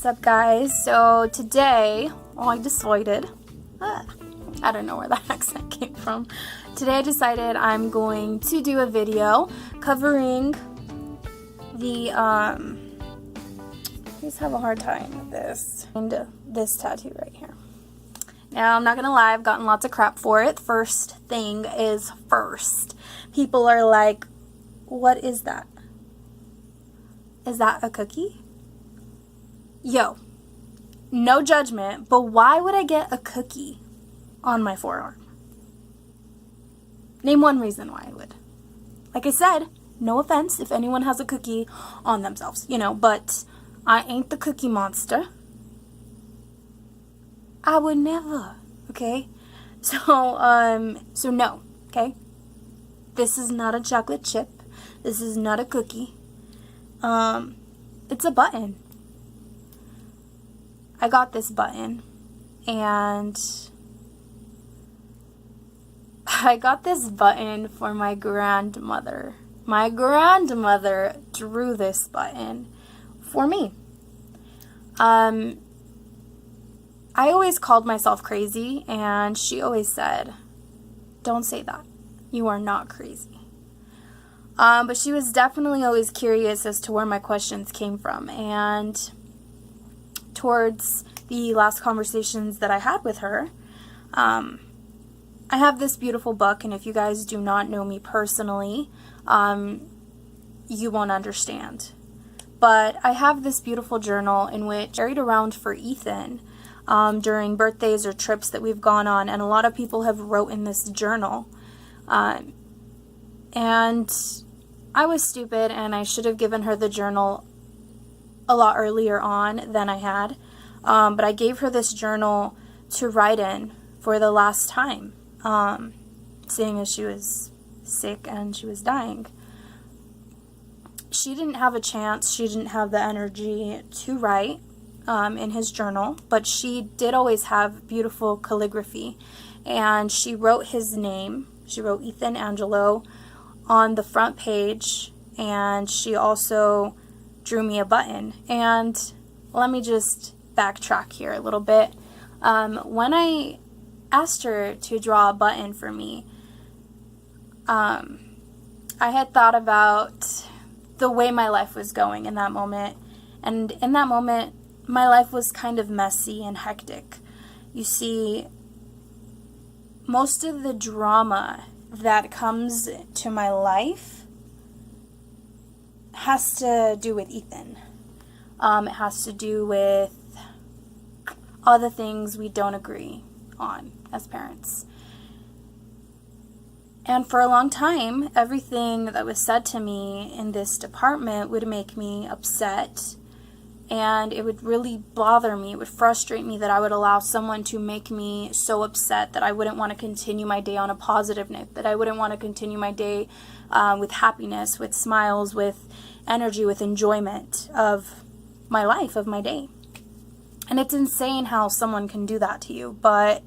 What's up, guys? So today, I decided, I don't know where that accent came from. Today I decided I'm going to do a video covering the, I just have a hard time with this, and this tattoo right here. Now, I'm not gonna lie, I've gotten lots of crap for it. First thing is first. People are like, what is that? Is that a cookie? Yo, no judgment, but why would I get a cookie on my forearm? Name one reason why I would. Like I said, no offense if anyone has a cookie on themselves, but I ain't the cookie monster. I would never, okay? So no, okay? This is not a chocolate chip. This is not a cookie. It's a button. I got this button, and I got this button for my grandmother. My grandmother drew this button for me. I always called myself crazy, and she always said, don't say that. You are not crazy. But she was definitely always curious as to where my questions came from, and towards the last conversations that I had with her, I have this beautiful book, and if you guys do not know me personally, you won't understand. But I have this beautiful journal in which I carried around for Ethan during birthdays or trips that we've gone on, and a lot of people have wrote in this journal. And I was stupid, and I should have given her the journal a lot earlier on than I had. But I gave her this journal to write in for the last time, seeing as she was sick and she was dying. She didn't have a chance. She didn't have the energy to write in his journal, but she did always have beautiful calligraphy, and she wrote his name. She wrote Ethan Angelo on the front page, and she also drew me a button. And let me just backtrack here a little bit. When I asked her to draw a button for me, I had thought about the way my life was going in that moment. And in that moment, my life was kind of messy and hectic. You see, most of the drama that comes to my life has to do with Ethan. It has to do with all the things we don't agree on as parents. And for a long time, everything that was said to me in this department would make me upset, and it would really bother me. It would frustrate me that I would allow someone to make me so upset that I wouldn't want to continue my day on a positive note, that I wouldn't want to continue my day with happiness, with smiles, with energy, with enjoyment of my life, of my day. And it's insane how someone can do that to you, but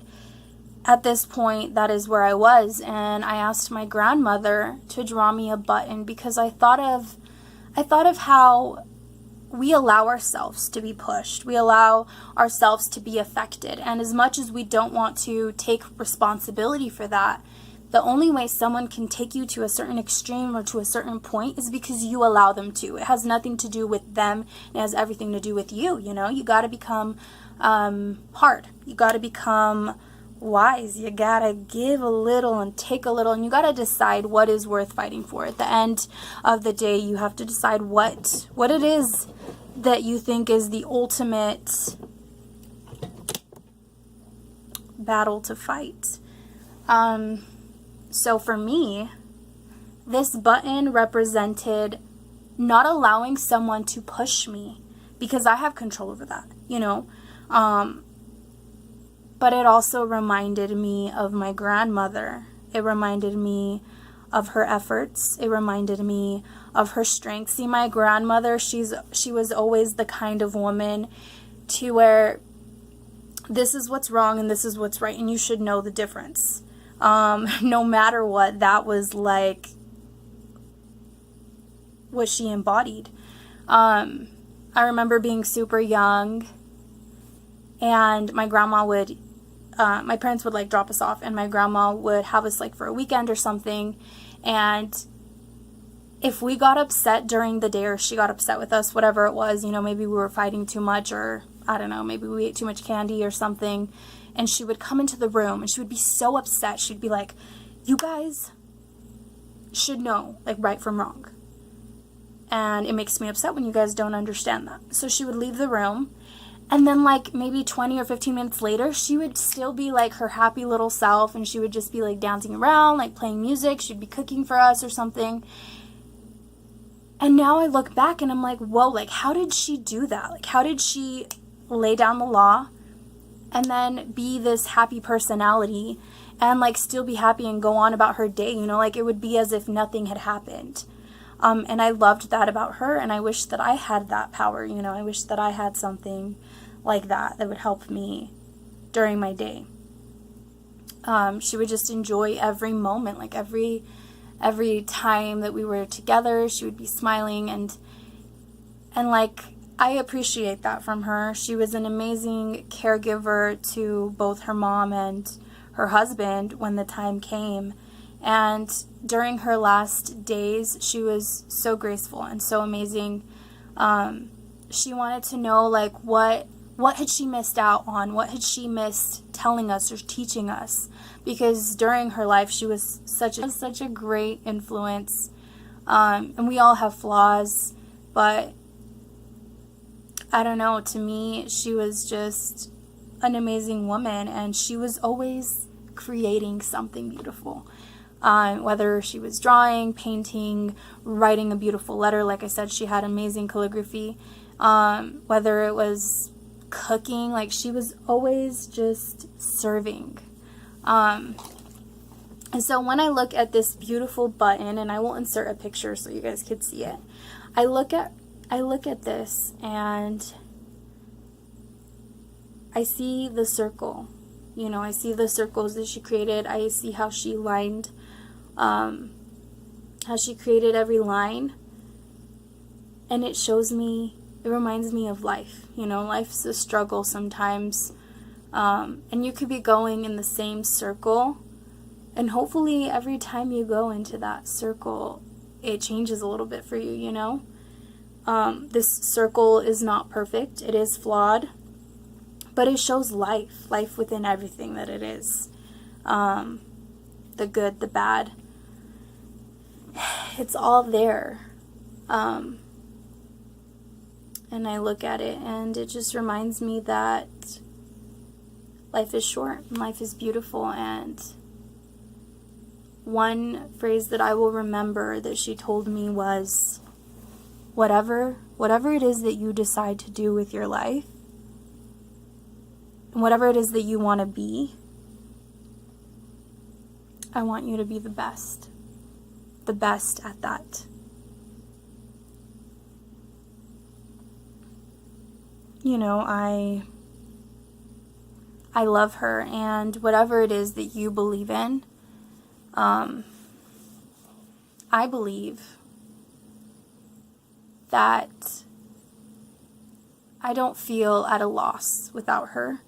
at this point, that is where I was, and I asked my grandmother to draw me a button because I thought of how we allow ourselves to be pushed. We allow ourselves to be affected. And as much as we don't want to take responsibility for that, the only way someone can take you to a certain extreme or to a certain point is because you allow them to. It has nothing to do with them. It has everything to do with you, You got to become hard. You got to become wise. You got to give a little and take a little, and you got to decide what is worth fighting for. At the end of the day, you have to decide what it is that you think is the ultimate battle to fight. So for me, this button represented not allowing someone to push me because I have control over that, But it also reminded me of my grandmother. It reminded me of her efforts. It reminded me of her strength. See, my grandmother, she was always the kind of woman to where this is what's wrong and this is what's right, and you should know the difference. No matter what, that was like what she embodied. I remember being super young, and my grandma would, my parents would like drop us off, and my grandma would have us like for a weekend or something, and if we got upset during the day, or she got upset with us, whatever it was, you know, maybe we were fighting too much, or I don't know, maybe we ate too much candy or something, and she would come into the room and she would be so upset. She'd be like, you guys should know like right from wrong, and it makes me upset when you guys don't understand that. So she would leave the room, and then like maybe 20 or 15 minutes later, she would still be like her happy little self, and she would just be like dancing around, like playing music. She'd be cooking for us or something. And now I look back and I'm like, whoa, like how did she do that? Like how did she lay down the law and then be this happy personality and like still be happy and go on about her day? You know, like it would be as if nothing had happened. And I loved that about her, and I wish that I had that power. You know, I wish that I had something like that would help me during my day. She would just enjoy every moment, like every time that we were together, she would be smiling, and like I appreciate that from her. She was an amazing caregiver to both her mom and her husband when the time came. And during her last days, she was so graceful and so amazing. She wanted to know like what had she missed out on? What had she missed telling us or teaching us? Because during her life, she was such a great influence. And we all have flaws, but I don't know, to me, she was just an amazing woman, and she was always creating something beautiful. Whether she was drawing, painting, writing a beautiful letter, like I said, she had amazing calligraphy. Whether it was cooking, like she was always just serving. And so when I look at this beautiful button, and I will insert a picture so you guys could see it, I look at this and I see the circle. You know, I see the circles that she created. I see how she lined, how she created every line, and it reminds me of life. You know, life's a struggle sometimes. And you could be going in the same circle, and hopefully every time you go into that circle, it changes a little bit for you, you know? This circle is not perfect. It is flawed, but it shows life within everything that it is. The good, the bad. It's all there. And I look at it, and it just reminds me that life is short and life is beautiful. And one phrase that I will remember that she told me was, whatever it is that you decide to do with your life, and whatever it is that you want to be, I want you to be the best at that. You know, I love her, and whatever it is that you believe in, I believe that I don't feel at a loss without her.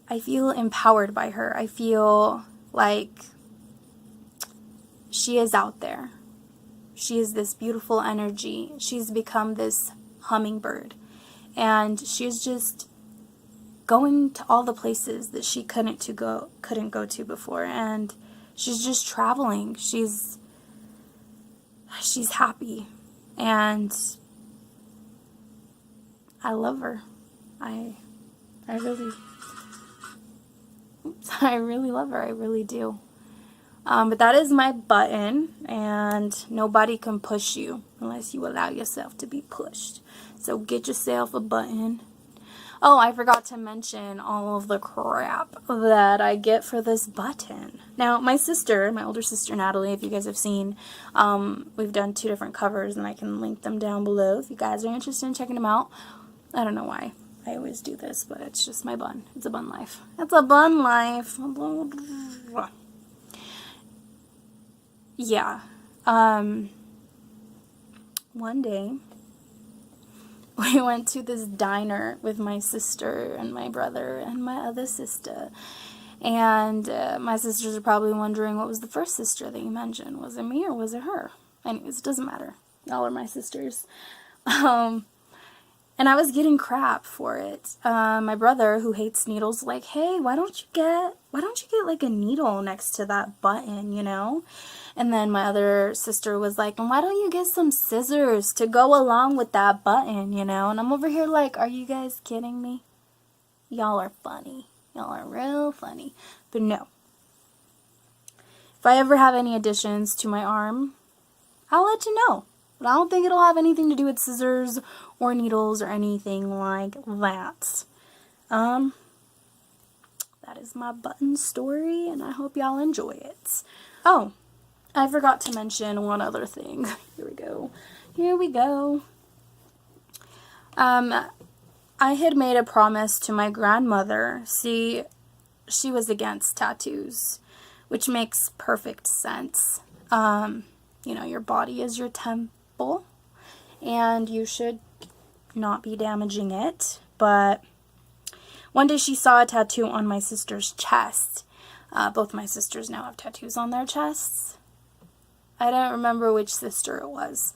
I feel empowered by her. I feel like she is out there. She is this beautiful energy. She's become this hummingbird, and she's just going to all the places that she couldn't go to before, and she's just traveling. She's happy, and I love her. I really love her. I really do. But that is my button, and nobody can push you unless you allow yourself to be pushed. So get yourself a button. Oh, I forgot to mention all of the crap that I get for this button. Now, my older sister Natalie, if you guys have seen, we've done 2 different covers, and I can link them down below if you guys are interested in checking them out. I don't know why I always do this, but it's just my bun. It's a bun life. It's a bun life. Yeah. One day, we went to this diner with my sister and my brother and my other sister. And my sisters are probably wondering, what was the first sister that you mentioned? Was it me or was it her? Anyways, it doesn't matter. Y'all are my sisters. And I was getting crap for it. My brother, who hates needles, like, hey, why don't you get like a needle next to that button, you know? And then my other sister was like, and why don't you get some scissors to go along with that button, you know? And I'm over here like, are you guys kidding me? Y'all are funny. Y'all are real funny. But no. If I ever have any additions to my arm, I'll let you know. But I don't think it'll have anything to do with scissors or needles or anything like that. That is my button story, and I hope y'all enjoy it. Oh, I forgot to mention one other thing. Here we go. I had made a promise to my grandmother. See, she was against tattoos, which makes perfect sense. You know, your body is your temple, and you should not be damaging it. But one day she saw a tattoo on my sister's chest. Both my sisters now have tattoos on their chests. I don't remember which sister it was.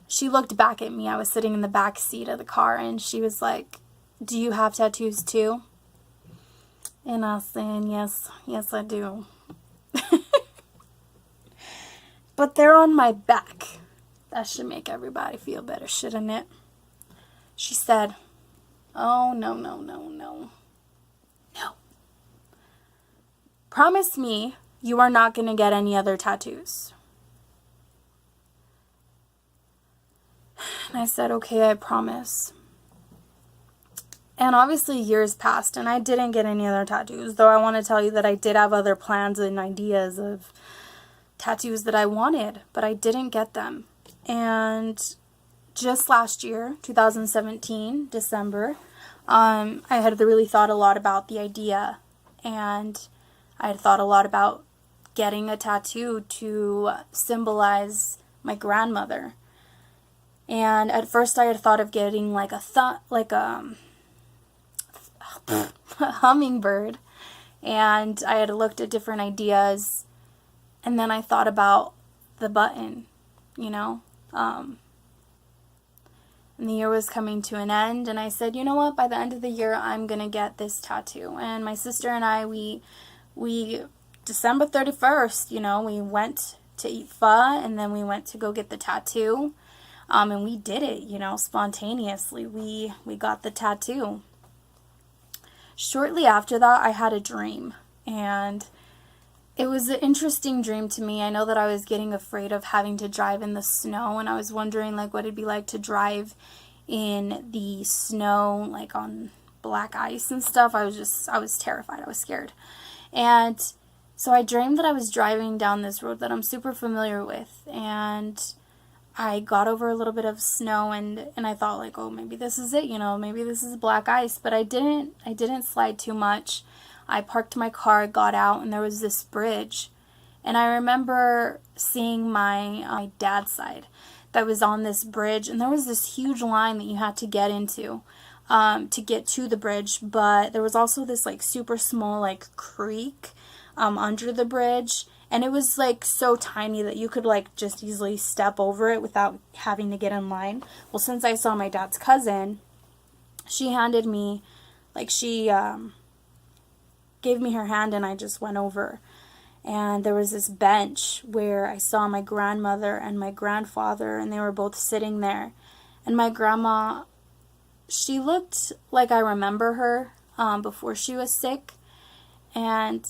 She looked back at me. I was sitting in the back seat of the car, and she was like, do you have tattoos too? And I was saying, yes, I do. But they're on my back. That should make everybody feel better, shouldn't it? She said, oh, no. Promise me you are not going to get any other tattoos. And I said, okay, I promise. And obviously years passed, and I didn't get any other tattoos, though I want to tell you that I did have other plans and ideas of tattoos that I wanted, but I didn't get them. And just last year, 2017, December, I had really thought a lot about the idea, and I had thought a lot about getting a tattoo to symbolize my grandmother. And at first I had thought of getting like a hummingbird, and I had looked at different ideas, and then I thought about the button, you know, and the year was coming to an end, and I said, you know what, by the end of the year I'm gonna get this tattoo. And my sister and I, we December 31st, you know, we went to eat pho, and then we went to go get the tattoo, and we did it, you know, spontaneously. We got the tattoo. Shortly after that, I had a dream, and it was an interesting dream to me. I know that I was getting afraid of having to drive in the snow, and I was wondering like what it'd be like to drive in the snow, like on black ice and stuff. I was terrified. I was scared. And so I dreamed that I was driving down this road that I'm super familiar with, and I got over a little bit of snow, and I thought like, oh, maybe this is it, you know, maybe this is black ice, but I didn't slide too much. I parked my car, got out, and there was this bridge, and I remember seeing my dad's side that was on this bridge, and there was this huge line that you had to get into to get to the bridge, but there was also this like super small like creek under the bridge, and it was like so tiny that you could like just easily step over it without having to get in line. Well, since I saw my dad's cousin, she handed me, like she gave me her hand, and I just went over. And there was this bench where I saw my grandmother and my grandfather, and they were both sitting there. And my grandma, she looked like I remember her before she was sick. And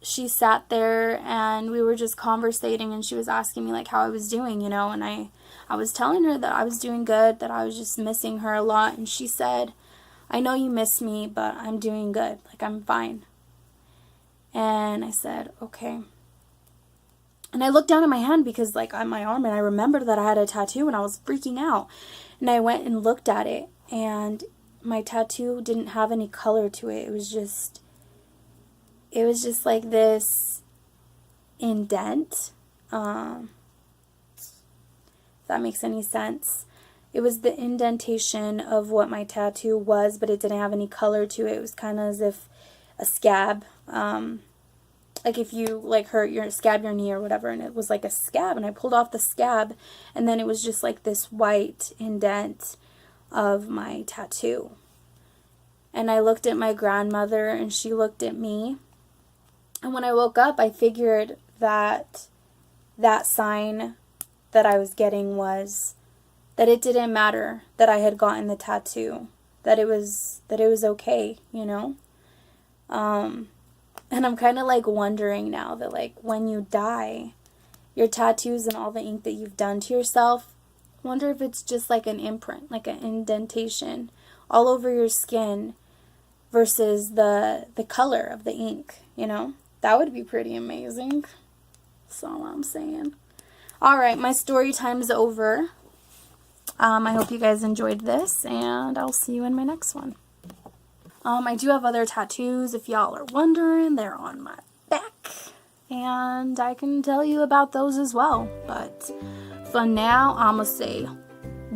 she sat there, and we were just conversating, and she was asking me like how I was doing, you know, and I was telling her that I was doing good, that I was just missing her a lot. And she said, I know you miss me, but I'm doing good. Like, I'm fine. And I said, okay. And I looked down at my hand because, like, on my arm, and I remembered that I had a tattoo, and I was freaking out. And I went and looked at it, and my tattoo didn't have any color to it. It was just like this indent. If that makes any sense. It was the indentation of what my tattoo was, but it didn't have any color to it. It was kind of as if a scab, like if you like hurt your scab your knee or whatever, and it was like a scab, and I pulled off the scab, and then it was just like this white indent of my tattoo. And I looked at my grandmother, and she looked at me, and when I woke up, I figured that that sign that I was getting was that it didn't matter that I had gotten the tattoo, that it was okay, you know. And I'm kind of like wondering now that like when you die, your tattoos and all the ink that you've done to yourself, wonder if it's just like an imprint, like an indentation all over your skin versus the color of the ink, you know. That would be pretty amazing. That's all I'm saying. All right, my story time's over. I hope you guys enjoyed this, and I'll see you in my next one. I do have other tattoos, if y'all are wondering. They're on my back, and I can tell you about those as well. But for now, I'm going to say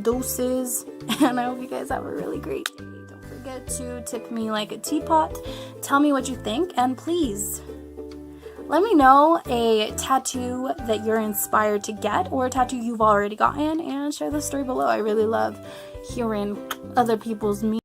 deuces, and I hope you guys have a really great day. Don't forget to tip me like a teapot. Tell me what you think, and please let me know a tattoo that you're inspired to get or a tattoo you've already gotten, and share the story below. I really love hearing other people's